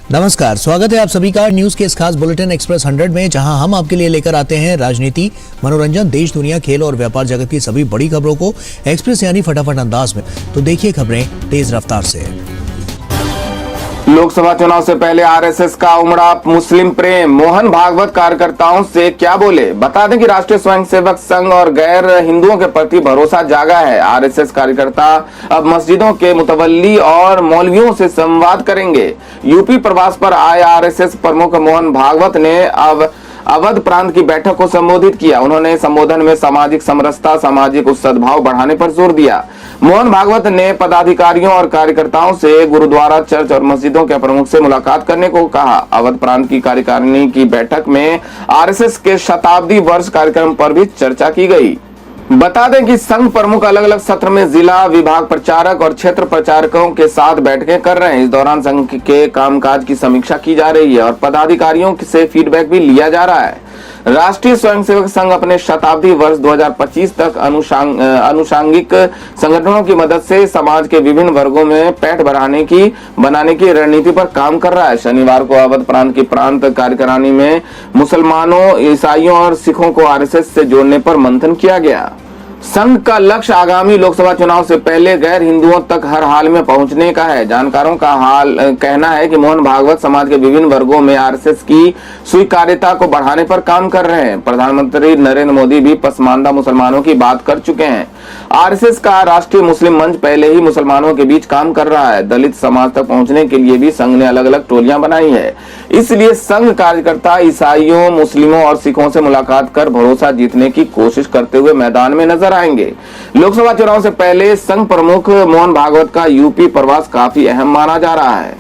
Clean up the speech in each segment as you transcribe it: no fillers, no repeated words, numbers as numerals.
नमस्कार, स्वागत है आप सभी का न्यूज के इस खास बुलेटिन एक्सप्रेस 100 में, जहां हम आपके लिए लेकर आते हैं राजनीति, मनोरंजन, देश दुनिया, खेल और व्यापार जगत की सभी बड़ी खबरों को एक्सप्रेस यानी फटाफट अंदाज में। तो देखिए खबरें तेज रफ्तार से। लोकसभा चुनाव से पहले आरएसएस का उमड़ा मुस्लिम प्रेम, मोहन भागवत कार्यकर्ताओं से क्या बोले। बता दें कि राष्ट्रीय स्वयंसेवक संघ और गैर हिंदुओं के प्रति भरोसा जागा है। आरएसएस कार्यकर्ता अब मस्जिदों के मुतवल्ली और मौलवियों से संवाद करेंगे। यूपी प्रवास पर आए आरएसएस प्रमुख मोहन भागवत ने अब अवध प्रांत की बैठक को संबोधित किया। उन्होंने संबोधन में सामाजिक समरसता, सामाजिक सद्भाव बढ़ाने पर जोर दिया। मोहन भागवत ने पदाधिकारियों और कार्यकर्ताओं से गुरुद्वारा, चर्च और मस्जिदों के प्रमुख से मुलाकात करने को कहा। अवध प्रांत की कार्यकारिणी की बैठक में आरएसएस के शताब्दी वर्ष कार्यक्रम पर भी चर्चा की गई। बता दें कि संघ प्रमुख अलग अलग सत्र में जिला, विभाग प्रचारक और क्षेत्र प्रचारकों के साथ बैठकें कर रहे हैं। इस दौरान संघ के कामकाज की समीक्षा की जा रही है और पदाधिकारियों से फीडबैक भी लिया जा रहा है। राष्ट्रीय स्वयंसेवक संघ अपने शताब्दी वर्ष 2025 तक अनुषांगिक संगठनों की मदद से समाज के विभिन्न वर्गों में पैठ बनाने की रणनीति पर काम कर रहा है। शनिवार को अवध प्रांत की प्रांत कार्यकारिणी में मुसलमानों, ईसाइयों और सिखों को आरएसएस से जोड़ने पर मंथन किया गया। संघ का लक्ष्य आगामी लोकसभा चुनाव से पहले गैर हिंदुओं तक हर हाल में पहुंचने का है। जानकारों का कहना है कि मोहन भागवत समाज के विभिन्न वर्गों में आरएसएस की स्वीकार्यता को बढ़ाने पर काम कर रहे हैं। प्रधानमंत्री नरेंद्र मोदी भी पसमानदा मुसलमानों की बात कर चुके हैं। आरएसएस का राष्ट्रीय मुस्लिम मंच पहले ही मुसलमानों के बीच काम कर रहा है। दलित समाज तक पहुंचने के लिए भी संघ ने अलग अलग टोलियां बनाई है। इसलिए संघ कार्यकर्ता ईसाइयों, मुस्लिमों और सिखों से मुलाकात कर भरोसा जीतने की कोशिश करते हुए मैदान में नजर आएंगे। लोकसभा चुनाव से पहले संघ प्रमुख मोहन भागवत का यूपी प्रवास काफी अहम माना जा रहा है।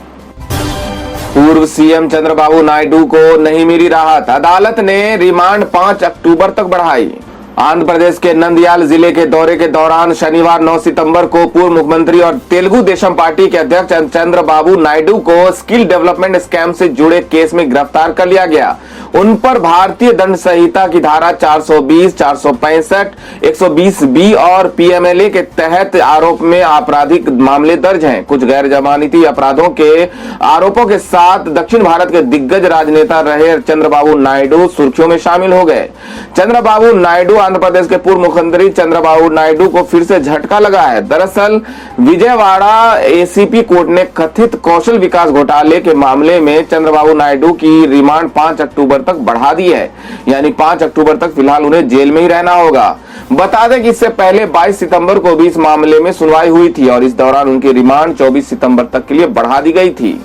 पूर्व सीएम चंद्रबाबू नायडू को नहीं मिली राहत, अदालत ने रिमांड 5 अक्टूबर तक बढ़ाई। आंध्र प्रदेश के नंदयाल जिले के दौरे के दौरान शनिवार 9 सितंबर को पूर्व मुख्यमंत्री और तेलुगु देशम पार्टी के अध्यक्ष चंद्रबाबू नायडू को स्किल डेवलपमेंट स्कैम से जुड़े केस में गिरफ्तार कर लिया गया। उन पर भारतीय दंड संहिता की धारा 420, 465, 120 बी और पीएमएलए के तहत आरोप में आपराधिक मामले दर्ज हैं। कुछ गैर जमानती अपराधों के आरोपों के साथ दक्षिण भारत के दिग्गज राजनेता रहे चंद्रबाबू नायडू सुर्खियों में शामिल हो गए। चंद्रबाबू नायडू आंध्र प्रदेश के पूर्व मुख्यमंत्री चंद्रबाबू नायडू को फिर से झटका लगा है। दरअसल विजयवाड़ा एसीपी कोर्ट ने कथित कौशल विकास घोटाले के मामले में चंद्रबाबू नायडू की रिमांड 5 अक्टूबर तक बढ़ा दी है। यानी 5 अक्टूबर तक फिलहाल उन्हें जेल में ही रहना होगा। बता दें कि इससे पहले 22 सितंबर को भी इस मामले में सुनवाई हुई थी और इस दौरान उनकी रिमांड 24 सितंबर तक के लिए बढ़ा दी गई थी।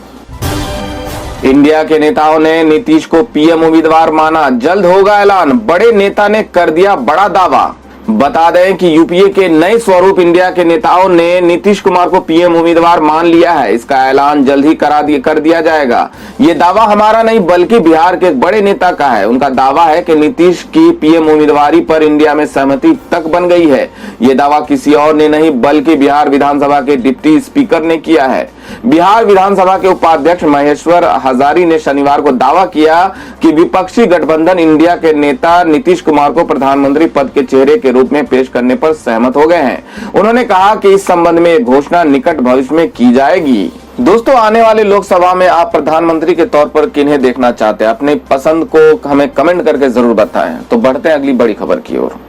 इंडिया के नेताओं ने नीतीश को पीएम उम्मीदवार माना, जल्द होगा ऐलान, बड़े नेता ने कर दिया बड़ा दावा। बता दें कि यूपीए के नए स्वरूप इंडिया के नेताओं ने नीतीश कुमार को पीएम उम्मीदवार मान लिया है। इसका ऐलान जल्द ही कर दिया जाएगा। ये दावा हमारा नहीं बल्कि बिहार के एक बड़े नेता का है। उनका दावा है कि नीतीश की पीएम उम्मीदवारी पर इंडिया में सहमति तक बन गई है। ये दावा किसी और ने नहीं बल्कि बिहार विधानसभा के डिप्टी स्पीकर ने किया है। बिहार विधानसभा के उपाध्यक्ष महेश्वर हजारी ने शनिवार को दावा किया कि विपक्षी गठबंधन इंडिया के नेता नीतीश कुमार को प्रधानमंत्री पद के चेहरे के रूप में पेश करने पर सहमत हो गए हैं। उन्होंने कहा कि इस संबंध में एक घोषणा निकट भविष्य में की जाएगी। दोस्तों, आने वाले लोकसभा में आप प्रधानमंत्री के तौर पर किन्हें देखना चाहते हैं? अपनी पसंद को हमें कमेंट करके जरूर बताएं। तो बढ़ते हैं अगली बड़ी खबर की ओर।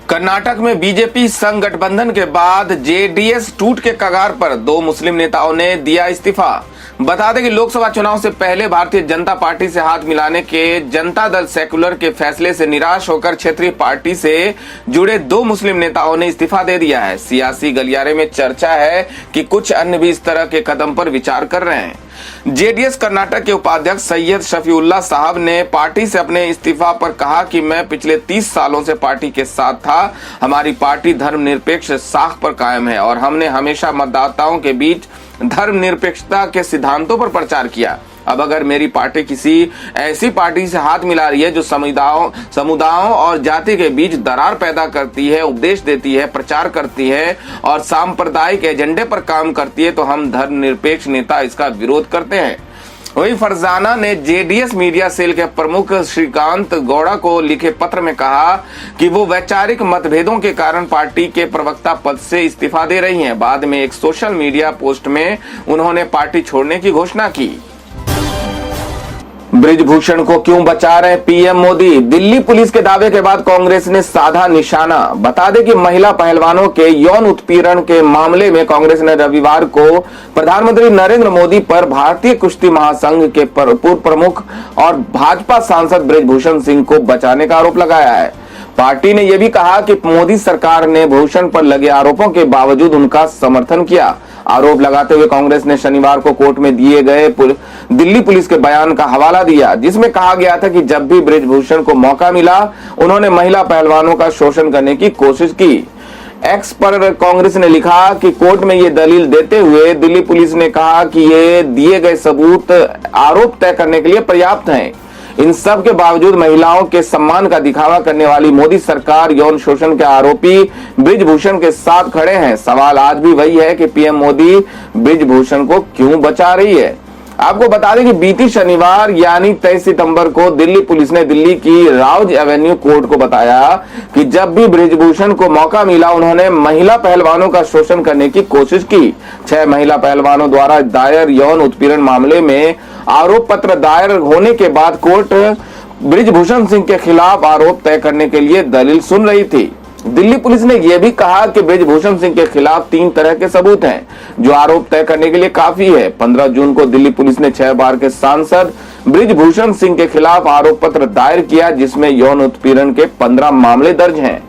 कर्नाटक में बीजेपी संघ गठबंधन के बाद जेडीएस टूट के कगार पर 2 मुस्लिम नेताओं ने दिया इस्तीफा। बता दें कि लोकसभा चुनाव से पहले भारतीय जनता पार्टी से हाथ मिलाने के जनता दल सेकुलर के फैसले से निराश होकर क्षेत्रीय पार्टी से जुड़े 2 मुस्लिम नेताओं ने इस्तीफा दे दिया है। सियासी गलियारे में चर्चा है कि कुछ अन्य भी इस तरह के कदम पर विचार कर रहे हैं। जेडीएस कर्नाटक के उपाध्यक्ष सैयद शफीउल्लाह साहब ने पार्टी से अपने इस्तीफा पर कहा कि मैं पिछले 30 सालों से पार्टी के साथ था। हमारी पार्टी धर्मनिरपेक्ष साख पर कायम है और हमने हमेशा मतदाताओं के बीच धर्मनिरपेक्षता के सिद्धांतों पर प्रचार किया। अब अगर मेरी पार्टी किसी ऐसी पार्टी से हाथ मिला रही है जो समुदायों और जाति के बीच दरार पैदा करती है, उपदेश देती है, प्रचार करती है और सांप्रदायिक एजेंडे पर काम करती है, तो हम धर्मनिरपेक्ष नेता इसका विरोध करते हैं। वही फरजाना ने जेडीएस मीडिया सेल के प्रमुख श्रीकांत गौड़ा को लिखे पत्र में कहा कि वो वैचारिक मतभेदों के कारण पार्टी के प्रवक्ता पद से इस्तीफा दे रही हैं। बाद में एक सोशल मीडिया पोस्ट में उन्होंने पार्टी छोड़ने की घोषणा की। ब्रिजभूषण को क्यों बचा रहे पीएम मोदी? दिल्ली पुलिस के दावे के बाद कांग्रेस ने साधा निशाना। बता दें कि महिला पहलवानों के यौन उत्पीड़न के मामले में कांग्रेस ने रविवार को प्रधानमंत्री नरेंद्र मोदी पर भारतीय कुश्ती महासंघ के पूर्व प्रमुख और भाजपा सांसद ब्रिजभूषण सिंह को बचाने का आरोप लगाया है। पार्टी ने यह भी कहा कि मोदी सरकार ने भूषण पर लगे आरोपों के बावजूद उनका समर्थन किया। आरोप लगाते हुए कांग्रेस ने शनिवार को कोर्ट में दिए गए दिल्ली पुलिस के बयान का हवाला दिया, जिसमें कहा गया था कि जब भी ब्रिजभूषण को मौका मिला उन्होंने महिला पहलवानों का शोषण करने की कोशिश की। एक्स पर कांग्रेस ने लिखा कि कोर्ट में ये दलील देते हुए दिल्ली पुलिस ने कहा कि ये दिए गए सबूत आरोप तय करने के लिए पर्याप्त हैं। इन सब के बावजूद महिलाओं के सम्मान का दिखावा करने वाली मोदी सरकार यौन शोषण के आरोपी ब्रिजभूषण के साथ खड़े हैं। सवाल आज भी वही है कि पीएम मोदी ब्रिजभूषण को क्यों बचा रही है। आपको बता दें कि बीती शनिवार यानी 23 सितंबर को दिल्ली पुलिस ने दिल्ली की राउज एवेन्यू कोर्ट को बताया कि जब भी ब्रिजभूषण को मौका मिला उन्होंने महिला पहलवानों का शोषण करने की कोशिश की। 6 महिला पहलवानों द्वारा दायर यौन उत्पीड़न मामले में आरोप पत्र दायर होने के बाद कोर्ट ब्रिजभूषण सिंह के खिलाफ आरोप तय करने के लिए दलील सुन रही थी। दिल्ली पुलिस ने यह भी कहा कि ब्रिजभूषण सिंह के खिलाफ 3 तरह के सबूत हैं जो आरोप तय करने के लिए काफी है। 15 जून को दिल्ली पुलिस ने 6 बार के सांसद ब्रिजभूषण सिंह के खिलाफ आरोप पत्र दायर किया, जिसमें यौन उत्पीड़न के 15 मामले दर्ज हैं।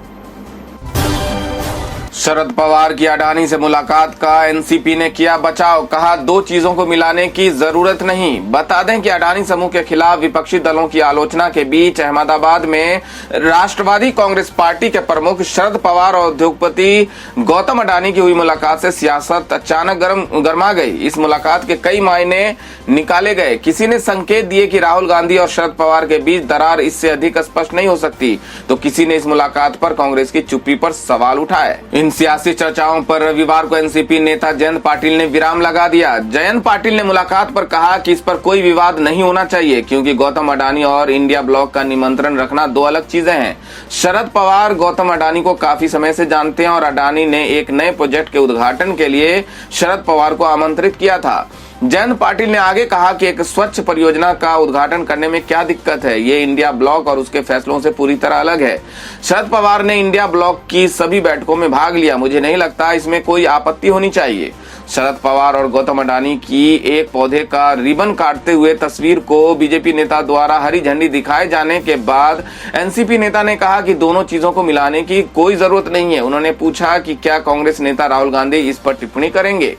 शरद पवार की अडानी से मुलाकात का एनसीपी ने किया बचाव। कहा 2 चीजों को मिलाने की जरूरत नहीं। बता दें कि अडानी समूह के खिलाफ विपक्षी दलों की आलोचना के बीच अहमदाबाद में राष्ट्रवादी कांग्रेस पार्टी के प्रमुख शरद पवार और उद्योगपति गौतम अडानी की हुई मुलाकात से सियासत अचानक गर्मा गई। इस मुलाकात के कई मायने निकाले गए। किसी ने संकेत दिए कि राहुल गांधी और शरद पवार के बीच दरार इससे अधिक स्पष्ट नहीं हो सकती, तो किसी ने इस मुलाकात पर कांग्रेस की चुप्पी पर सवाल उठाए। इन सियासी चर्चाओं पर रविवार को एनसीपी नेता जयंत पाटिल ने विराम लगा दिया। जयंत पाटिल ने मुलाकात पर कहा कि इस पर कोई विवाद नहीं होना चाहिए, क्योंकि गौतम अडानी और इंडिया ब्लॉक का निमंत्रण रखना 2 अलग चीजें हैं। शरद पवार गौतम अडानी को काफी समय से जानते हैं और अडानी ने एक नए प्रोजेक्ट के उद्घाटन के लिए शरद पवार को आमंत्रित किया था। जयंत पाटिल ने आगे कहा कि एक स्वच्छ परियोजना का उद्घाटन करने में क्या दिक्कत है, ये इंडिया ब्लॉक और उसके फैसलों से पूरी तरह अलग है। शरद पवार ने इंडिया ब्लॉक की सभी बैठकों में भाग लिया, मुझे नहीं लगता इसमें कोई आपत्ति होनी चाहिए। शरद पवार और गौतम अडानी की एक पौधे का रिबन काटते हुए तस्वीर को बीजेपी नेता द्वारा हरी झंडी दिखाए जाने के बाद एनसीपी नेता ने कहा कि दोनों चीजों को मिलाने की कोई जरूरत नहीं है। उन्होंने पूछा कि क्या कांग्रेस नेता राहुल गांधी इस पर टिप्पणी करेंगे।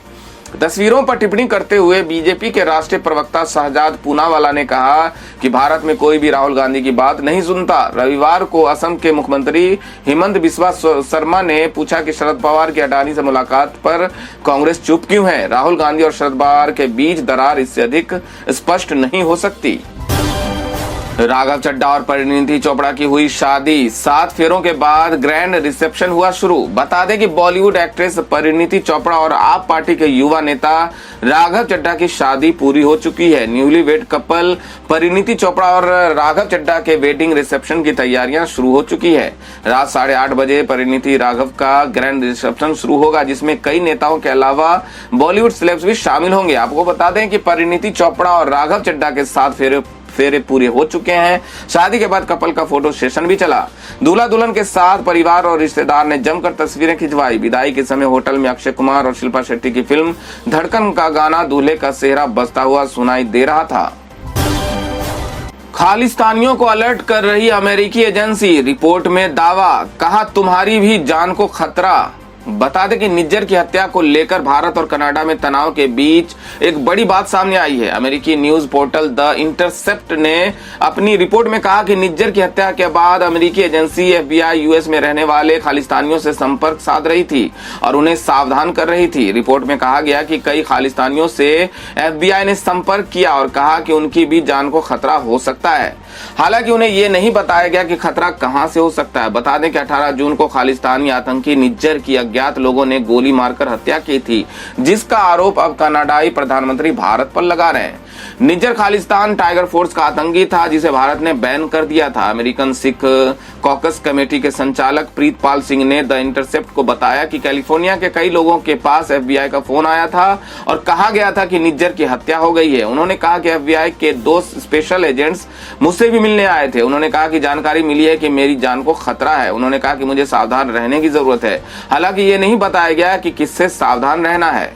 तस्वीरों पर टिप्पणी करते हुए बीजेपी के राष्ट्रीय प्रवक्ता शहजाद पूनावाला ने कहा कि भारत में कोई भी राहुल गांधी की बात नहीं सुनता। रविवार को असम के मुख्यमंत्री हेमंत बिस्वा शर्मा ने पूछा कि शरद पवार की अडानी से मुलाकात पर कांग्रेस चुप क्यों है। राहुल गांधी और शरद पवार के बीच दरार इससे अधिक स्पष्ट नहीं हो सकती। राघव चड्ढा और परिणीति चोपड़ा की हुई शादी। 7 फेरों के बाद ग्रैंड रिसेप्शन हुआ शुरू। बता दें कि बॉलीवुड एक्ट्रेस परिणीति चोपड़ा और आप पार्टी के युवा नेता राघव चड्ढा की शादी पूरी हो चुकी है। Newly wed couple Parineeti Chopra और राघव चड्ढा के वेडिंग रिसेप्शन की तैयारियां शुरू हो चुकी है। रात 8:30 बजे परिणीति राघव का ग्रैंड रिसेप्शन शुरू होगा, जिसमें कई नेताओं के अलावा बॉलीवुड सेलेब्स भी शामिल होंगे। आपको बता दें कि परिणीति चोपड़ा और राघव चड्ढा के 7 फेरे पूरे हो चुके हैं। शादी के बाद कपल का फोटो सेशन भी चला। दूल्हा दुल्हन के साथ परिवार और रिश्तेदार ने जमकर तस्वीरें खिंचवाई। विदाई के समय होटल में अक्षय कुमार और शिल्पा शेट्टी की फिल्म धड़कन का गाना दूल्हे का सेहरा बजता हुआ सुनाई दे रहा था। खालिस्तानियों को अलर्ट कर रही अमेरिकी एजेंसी। रिपोर्ट में दावा, कहा तुम्हारी भी जान को खतरा। बता दें कि निज्जर की हत्या को लेकर भारत और कनाडा में तनाव के बीच एक बड़ी बात सामने आई है। अमेरिकी न्यूज पोर्टल द इंटरसेप्ट ने अपनी रिपोर्ट में कहा कि निज्जर की हत्या के बाद अमेरिकी एजेंसी एफबीआई यूएस में रहने वाले खालिस्तानियों से संपर्क साध रही थी और उन्हें सावधान कर रही थी। रिपोर्ट में कहा गया कि कई खालिस्तानियों से एफबीआई ने संपर्क किया और कहा कि उनकी भी जान को खतरा हो सकता है। हालांकि उन्हें ये नहीं बताया गया कि खतरा कहां से हो सकता है। बता दें कि 18 जून को खालिस्तानी आतंकी निज्जर की अज्ञात लोगों ने गोली मारकर हत्या की थी, जिसका आरोप अब कनाडाई प्रधानमंत्री भारत पर लगा रहे हैं। निज्जर खालिस्तान टाइगर फोर्स का आतंकी था, जिसे भारत ने बैन कर दिया था। अमेरिकन सिख कॉकस कमेटी के संचालक प्रीतपाल सिंह ने द इंटरसेप्ट को बताया कि कैलिफोर्निया के कई लोगों के पास FBI का फोन आया था और कहा गया था कि निज्जर की हत्या हो गई है। उन्होंने कहा कि FBI के 2 स्पेशल एजेंट्स मुझसे भी मिलने आए थे। उन्होंने कहा कि जानकारी मिली है कि मेरी जान को खतरा है। उन्होंने कहा कि मुझे सावधान रहने की जरूरत है। हालांकि ये नहीं बताया गया कि किससे सावधान रहना है।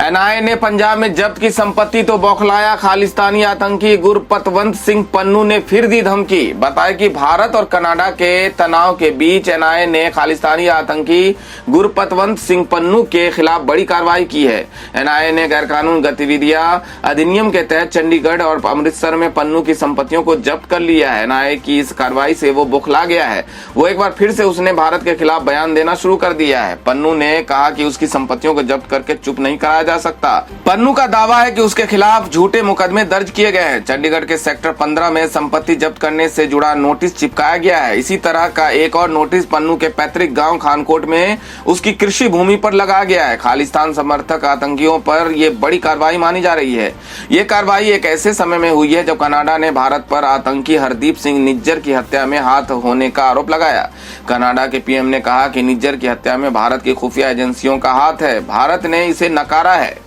NIA ने पंजाब में जब्त की संपत्ति तो बौखलाया। खालिस्तानी आतंकी गुरपतवंत सिंह पन्नू ने फिर दी धमकी। बताया कि भारत और कनाडा के तनाव के बीच NIA ने खालिस्तानी आतंकी गुरपतवंत सिंह पन्नू के खिलाफ बड़ी कार्रवाई की है। NIA ने गैरकानून गतिविधियां अधिनियम के तहत चंडीगढ़ और अमृतसर में पन्नू की संपत्तियों को जब्त कर लिया है। NIA की इस कार्रवाई से वो बौखला गया है। वो एक बार फिर से उसने भारत के खिलाफ बयान देना शुरू कर दिया है। पन्नू ने कहा कि उसकी संपत्तियों को जब्त करके चुप नहीं कराया जा सकता। पन्नू का दावा है कि उसके खिलाफ झूठे मुकदमे दर्ज किए गए हैं। चंडीगढ़ के सेक्टर 15 में संपत्ति जब्त करने से जुड़ा नोटिस चिपकाया गया है। इसी तरह का एक और नोटिस पन्नू के पैतृक गांव खानकोट में उसकी कृषि भूमि पर लगाया गया है। खालिस्तान समर्थक आतंकियों पर यह बड़ी कार्रवाई मानी जा रही है। ये कार्रवाई एक ऐसे समय में हुई है जब कनाडा ने भारत पर आतंकी हरदीप सिंह निज्जर की हत्या में हाथ होने का आरोप लगाया। कनाडा के PM ने कहा कि निज्जर की हत्या में भारत की खुफिया एजेंसियों का हाथ है। भारत ने इसे नकारा है।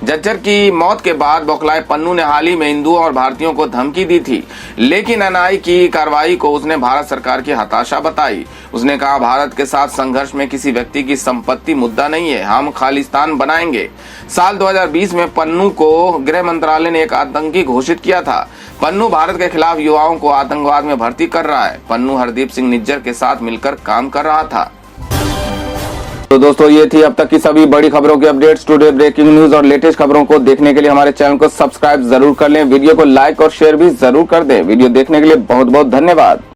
जज्जर की मौत के बाद बौखलाए पन्नू ने हाल ही में हिंदुओं और भारतीयों को धमकी दी थी, लेकिन NIA की कार्रवाई को उसने भारत सरकार की हताशा बताई। उसने कहा, भारत के साथ संघर्ष में किसी व्यक्ति की संपत्ति मुद्दा नहीं है, हम खालिस्तान बनाएंगे। साल 2020 में पन्नू को गृह मंत्रालय ने एक आतंकी घोषित किया था। पन्नू भारत के खिलाफ युवाओं को आतंकवाद में भर्ती कर रहा है। पन्नू हरदीप सिंह निज्जर के साथ मिलकर काम कर रहा था। तो दोस्तों, ये थी अब तक की सभी बड़ी खबरों की अपडेट्स। टुडे ब्रेकिंग न्यूज और लेटेस्ट खबरों को देखने के लिए हमारे चैनल को सब्सक्राइब जरूर कर लें। वीडियो को लाइक और शेयर भी जरूर कर दें। वीडियो देखने के लिए बहुत बहुत धन्यवाद।